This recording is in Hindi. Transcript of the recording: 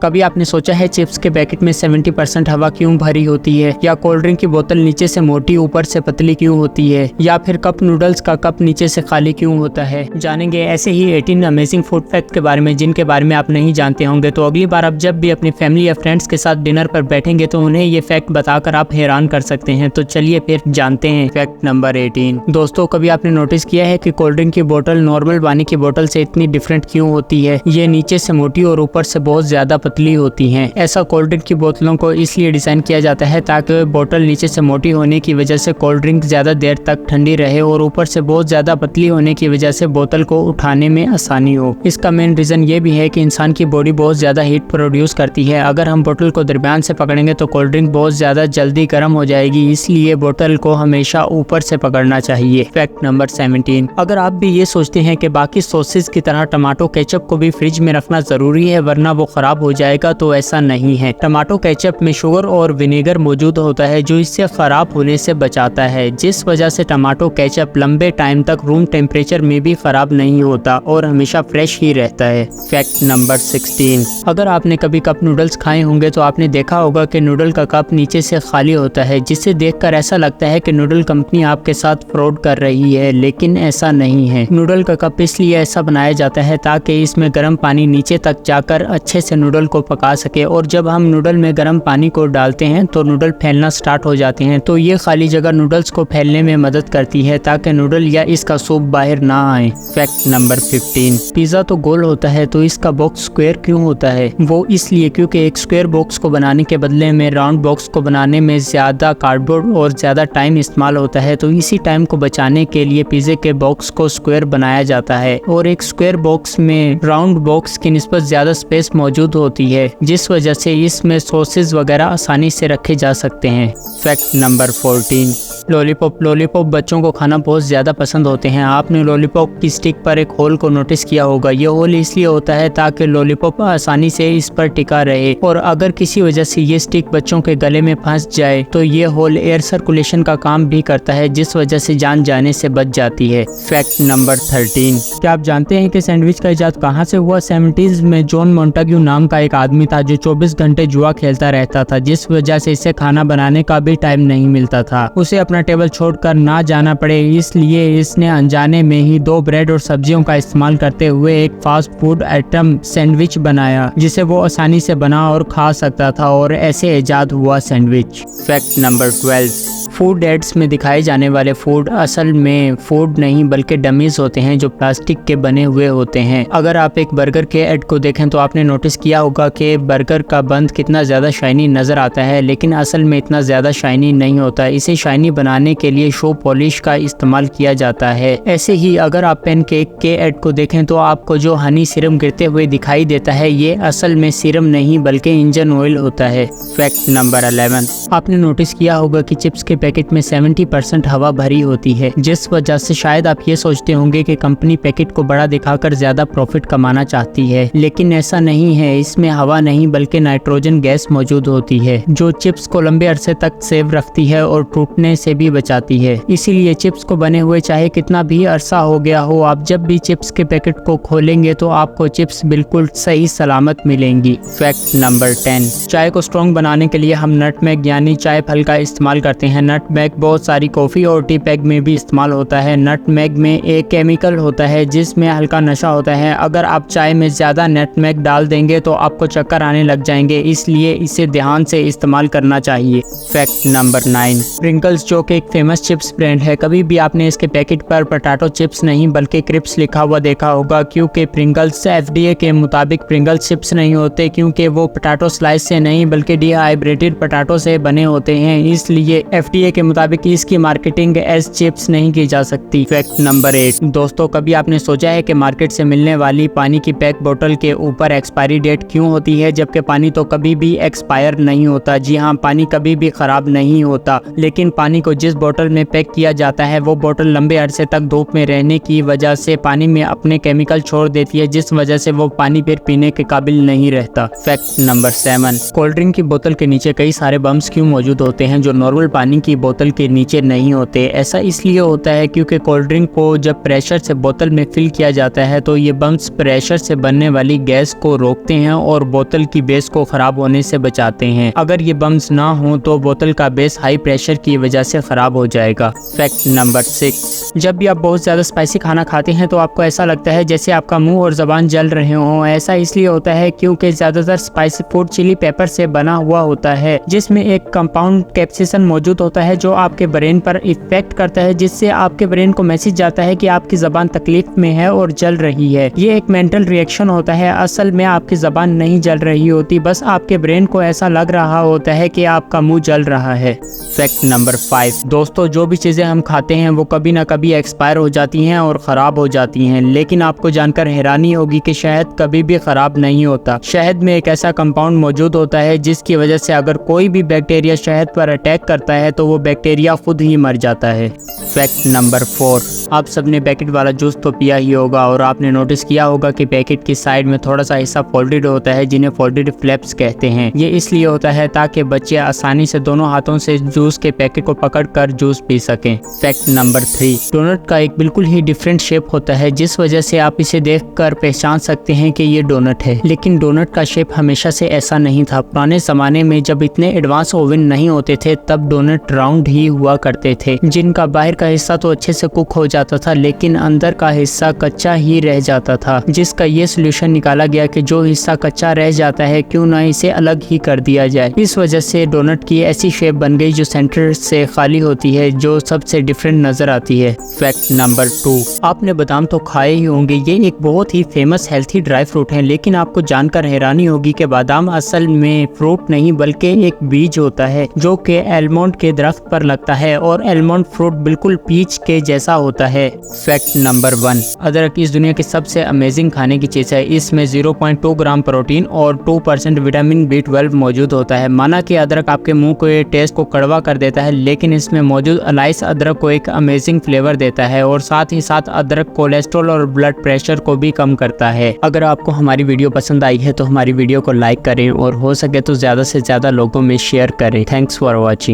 कभी आपने सोचा है चिप्स के पैकेट में 70% हवा क्यों भरी होती है, या कोल्ड ड्रिंक की बोतल नीचे से मोटी ऊपर से पतली क्यों होती है, या फिर कप नूडल्स का कप नीचे से खाली क्यों होता है। जानेंगे ऐसे ही 18 अमेजिंग फूड फैक्ट के बारे में जिनके बारे में आप नहीं जानते होंगे। तो अगली बार आप जब भी अपनी फैमिली या फ्रेंड्स के साथ डिनर पर बैठेंगे तो उन्हें ये फैक्ट बताकर आप हैरान कर सकते हैं। तो चलिए फिर जानते हैं फैक्ट नंबर 18। दोस्तों, कभी आपने नोटिस किया है कि कोल्ड ड्रिंक की बोतल नॉर्मल पानी की बोतल से इतनी डिफरेंट क्यों होती है। ये नीचे से मोटी और ऊपर से बहुत ज्यादा पतली होती है। ऐसा कोल्ड ड्रिंक की बोतलों को इसलिए डिजाइन किया जाता है ताकि बोतल नीचे से मोटी होने की वजह से कोल्ड ड्रिंक ज्यादा देर तक ठंडी रहे और ऊपर से बहुत ज्यादा पतली होने की वजह से बोतल को उठाने में आसानी हो। इसका मेन रीजन ये भी है कि इंसान की बॉडी बहुत ज्यादा हीट प्रोड्यूस करती है। अगर हम बोतल को दरमियान से पकड़ेंगे तो कोल्ड ड्रिंक बहुत ज्यादा जल्दी गर्म हो जाएगी, इसलिए बोतल को हमेशा ऊपर से पकड़ना चाहिए। Fact number 17। अगर आप भी ये सोचते हैं कि बाकी सॉसेस की तरह टमाटो केचप को भी फ्रिज में रखना जरूरी है वरना वो खराब हो जाएगा, तो ऐसा नहीं है। टमाटो केचप में शुगर और विनेगर मौजूद होता है जो इससे खराब होने से बचाता है, जिस वजह से टमाटो केचप लंबे टाइम तक रूम टेम्परेचर में भी खराब नहीं होता और हमेशा फ्रेश ही रहता है। Fact number 16। अगर आपने कभी कप नूडल्स खाए होंगे तो आपने देखा होगा कि नूडल का कप नीचे से खाली होता है, जिसे देखकर ऐसा लगता है कि नूडल कंपनी आपके साथ फ्रॉड कर रही है, लेकिन ऐसा नहीं है। नूडल का कप इसलिए ऐसा बनाया जाता है ताकि इसमें गर्म पानी नीचे तक जाकर अच्छे से नूडल को पका सके, और जब हम नूडल में गर्म पानी को डालते हैं तो नूडल फैलना स्टार्ट हो जाते हैं। तो ये खाली जगह नूडल्स को फैलने में मदद करती है ताकि नूडल या इसका सूप बाहर ना आए। Fact number 15। पिज्जा तो गोल होता है तो इसका बॉक्स स्क्वायर क्यों होता है। वो इसलिए क्योंकि एक स्क्वायर बॉक्स को बनाने के बदले में राउंड बॉक्स को बनाने में ज्यादा कार्डबोर्ड और ज्यादा टाइम इस्तेमाल होता है, तो इसी टाइम को बचाने के लिए पिज्जे के बॉक्स को स्क्वायर बनाया जाता है। और एक स्क्वायर बॉक्स में राउंड बॉक्स की निस्बत ज्यादा स्पेस मौजूद होती है, जिस वजह से इसमें सॉसेस वगैरह आसानी से रखे जा सकते हैं। Fact number 14। लॉलीपॉप बच्चों को खाना बहुत ज़्यादा पसंद होते हैं। आपने लॉलीपॉप की स्टिक पर एक होल को नोटिस किया होगा। ये होल इसलिए होता है ताकि लॉलीपॉप आसानी से इस पर टिका रहे, और अगर किसी वजह से ये स्टिक बच्चों के गले में फंस जाए तो ये होल एयर सर्कुलेशन का काम भी करता है, जिस वजह से जान जाने से बच जाती है। Fact number 13। क्या आप जानते हैं कि सैंडविच का इजाद कहाँ से हुआ। 70s में जॉन मोंटाग्यू नाम का एक आदमी था जो 24 घंटे जुआ खेलता रहता था, जिस वजह से इसे खाना बनाने का भी टाइम नहीं मिलता था। उसे अपना टेबल छोड़कर ना जाना पड़े, इसलिए इसने अनजाने में ही 2 ब्रेड और सब्जियों का इस्तेमाल करते हुए एक फास्ट फूड आइटम सैंडविच बनाया, जिसे वो आसानी से बना और खा सकता था, और ऐसे इजाद हुआ sandwich. Fact number 12। Food ads में दिखाए जाने वाले फूड असल में फूड नहीं बल्कि डमीज होते हैं जो प्लास्टिक के बने हुए होते हैं। अगर आप एक बर्गर के एड को देखें तो आपने नोटिस किया होगा कि बर्गर का बंद कितना ज़्यादा शाइनी नज़र आता है, लेकिन असल में इतना ज़्यादा शाइनी नहीं होता। इसे शाइनी बनाने के लिए शो पॉलिश का इस्तेमाल किया जाता है। ऐसे ही अगर आप पैन केक के एड को देखें तो आपको जो हनी सिरम गिरते हुए दिखाई देता है, ये असल में सिरम नहीं बल्कि इंजन ऑयल होता है। Fact number 11। आपने नोटिस किया होगा कि चिप्स के पैकेट में 70% हवा भरी होती है, जिस वजह से शायद आप ये सोचते होंगे कि कंपनी पैकेट को बड़ा दिखाकर ज्यादा प्रॉफिट कमाना चाहती है, लेकिन ऐसा नहीं है। इसमें हवा नहीं बल्कि नाइट्रोजन गैस मौजूद होती है जो चिप्स को लंबे अरसे तक सेव रखती है और टूटने से भी बचाती है। इसीलिए चिप्स को बने हुए चाहे कितना भी अरसा हो गया हो, आप जब भी चिप्स के पैकेट को खोलेंगे तो आपको चिप्स बिल्कुल सही सलामत मिलेंगी। Fact number 10। चाय को स्ट्रॉन्ग बनाने के लिए हम नटमेग यानी चाय फल का इस्तेमाल करते हैं। नटमेग बहुत सारी कॉफी और टी पैक में भी इस्तेमाल होता है। नटमेग में एक केमिकल होता है जिसमें हल्का नशा होता है। अगर आप चाय में ज्यादा नटमेग डाल देंगे तो आपको चक्कर आने लग जाएंगे, इसलिए इसे ध्यान से इस्तेमाल करना चाहिए। Fact number 9। प्रिंगल्स जो कि एक फेमस चिप्स ब्रांड है, कभी भी आपने इसके पैकेट पर पोटैटो चिप्स नहीं बल्कि क्रिप्स लिखा हुआ देखा होगा, क्योंकि प्रिंगल्स FDA के मुताबिक प्रिंगल्स चिप्स नहीं होते, क्योंकि वो पोटैटो स्लाइस से नहीं बल्कि डिहाइड्रेटेड पोटैटो से बने होते हैं, इसलिए FDA के मुताबिक इसकी मार्केटिंग एज चिप्स नहीं की जा सकती। Fact number 8। दोस्तों, कभी आपने सोचा है कि मार्केट से मिलने वाली पानी की पैक बोतल के ऊपर एक्सपायरी डेट क्यों होती है, जबकि पानी तो कभी भी एक्सपायर नहीं होता। जी हाँ, पानी कभी भी खराब नहीं होता, लेकिन पानी को जिस बोतल में पैक किया जाता है वो बोतल लंबे अरसे तक धूप में रहने की वजह से पानी में अपने केमिकल छोड़ देती है, जिस वजह से वो पानी फिर पीने के काबिल नहीं रहता। Fact number 7। कोल्ड ड्रिंक की बोतल के नीचे कई सारे बम्स क्यों मौजूद होते हैं जो नॉर्मल पानी की बोतल के नीचे नहीं होते। ऐसा इसलिए होता है क्योंकि कोल्ड ड्रिंक को जब प्रेशर से बोतल में फिल किया जाता है तो ये बम्स प्रेशर से बनने वाली गैस को रोकते हैं और बोतल की बेस को खराब होने से बचाते हैं। अगर ये बम्स ना हो तो बोतल का बेस हाई प्रेशर की वजह से खराब हो जाएगा। फैक्ट नंबर 6, जब भी आप बहुत ज्यादा स्पाइसी खाना खाते हैं तो आपको ऐसा लगता है जैसे आपका मुंह और जबान जल रहे हों। ऐसा इसलिए होता है क्योंकि ज्यादातर स्पाइसी फूड चिली पेपर से बना हुआ होता है, जिसमें एक कंपाउंड कैप्सिसन मौजूद होता है जो आपके ब्रेन पर इफेक्ट करता है, जिससे आपके ब्रेन को मैसेज जाता है कि आपकी जबान तकलीफ में है और जल रही है। ये एक मेंटल रिएक्शन होता है, असल में आपकी जबान नहीं जल रही होती, बस आपके ब्रेन को ऐसा लग रहा होता है कि आपका मुंह जल रहा है। फैक्ट नंबर 5, दोस्तों जो भी चीजें हम खाते हैं वो कभी ना कभी एक्सपायर हो जाती हैं और खराब हो जाती हैं, लेकिन आपको जानकर हैरानी होगी कि शहद कभी भी खराब नहीं होता। शहद में एक ऐसा कंपाउंड मौजूद होता है जिसकी वजह से अगर कोई भी बैक्टीरिया शहद पर अटैक करता है तो वो बैक्टीरिया खुद ही मर जाता है। फैक्ट नंबर 4, आप सबने पैकेट वाला जूस तो पिया ही होगा और आपने नोटिस किया होगा कि पैकेट की साइड में थोड़ा सा हिस्सा फोल्डेड होता है जिन्हें फोल्डेड फ्लैप्स कहते हैं। ये इसलिए होता है ताकि बच्चे आसानी से दोनों हाथों से जूस के पैकेट को पकड़कर जूस पी सकें। फैक्ट नंबर 3, डोनट का एक बिल्कुल ही डिफरेंट शेप होता है जिस वजह से आप इसे देखकर पहचान सकते हैं कि ये डोनट है, लेकिन डोनट का शेप हमेशा से ऐसा नहीं था। पुराने जमाने में जब इतने एडवांस ओवन नहीं होते थे तब डोनट राउंड ही हुआ करते थे, जिनका बाहर का हिस्सा तो अच्छे से कुक हो जाता था लेकिन अंदर का हिस्सा कच्चा ही रह जाता था, जिसका ये सोल्यूशन निकाला गया कि जो हिस्सा कच्चा रह जाता है क्यों ना इसे अलग ही कर दिया जाए। इस वजह से डोनट की ऐसी शेप बन गई जो सेंटर से खाली होती है, जो सबसे डिफरेंट नजर आती है। फैक्ट नंबर 2, आपने बादाम तो खाए ही होंगे। ये एक बहुत ही फेमस हेल्थी ड्राई फ्रूट है, लेकिन आपको जानकर हैरानी होगी कि बादाम असल में फ्रूट नहीं बल्कि एक बीज होता है जो कि एलमंड के दरख्त पर लगता है और एलमंड फ्रूट बिल्कुल पीच के जैसा होता है। फैक्ट नंबर 1, अदरक इस दुनिया की सबसे अमेजिंग खाने की चीज है। इसमें 0.2 ग्राम प्रोटीन और 2% विटामिन B12 मौजूद होता है। माना कि अदरक आपके मुंह के टेस्ट को कड़वा कर देता है, लेकिन इसमें मौजूद अलाइस अदरक को एक अमेजिंग फ्लेवर देता है और साथ ही साथ अदरक कोलेस्ट्रॉल और ब्लड प्रेशर को भी कम करता है। अगर आपको हमारी वीडियो पसंद आई है तो हमारी वीडियो को लाइक करें और हो सके तो ज्यादा से ज्यादा लोगों में शेयर करें। Thanks for watching.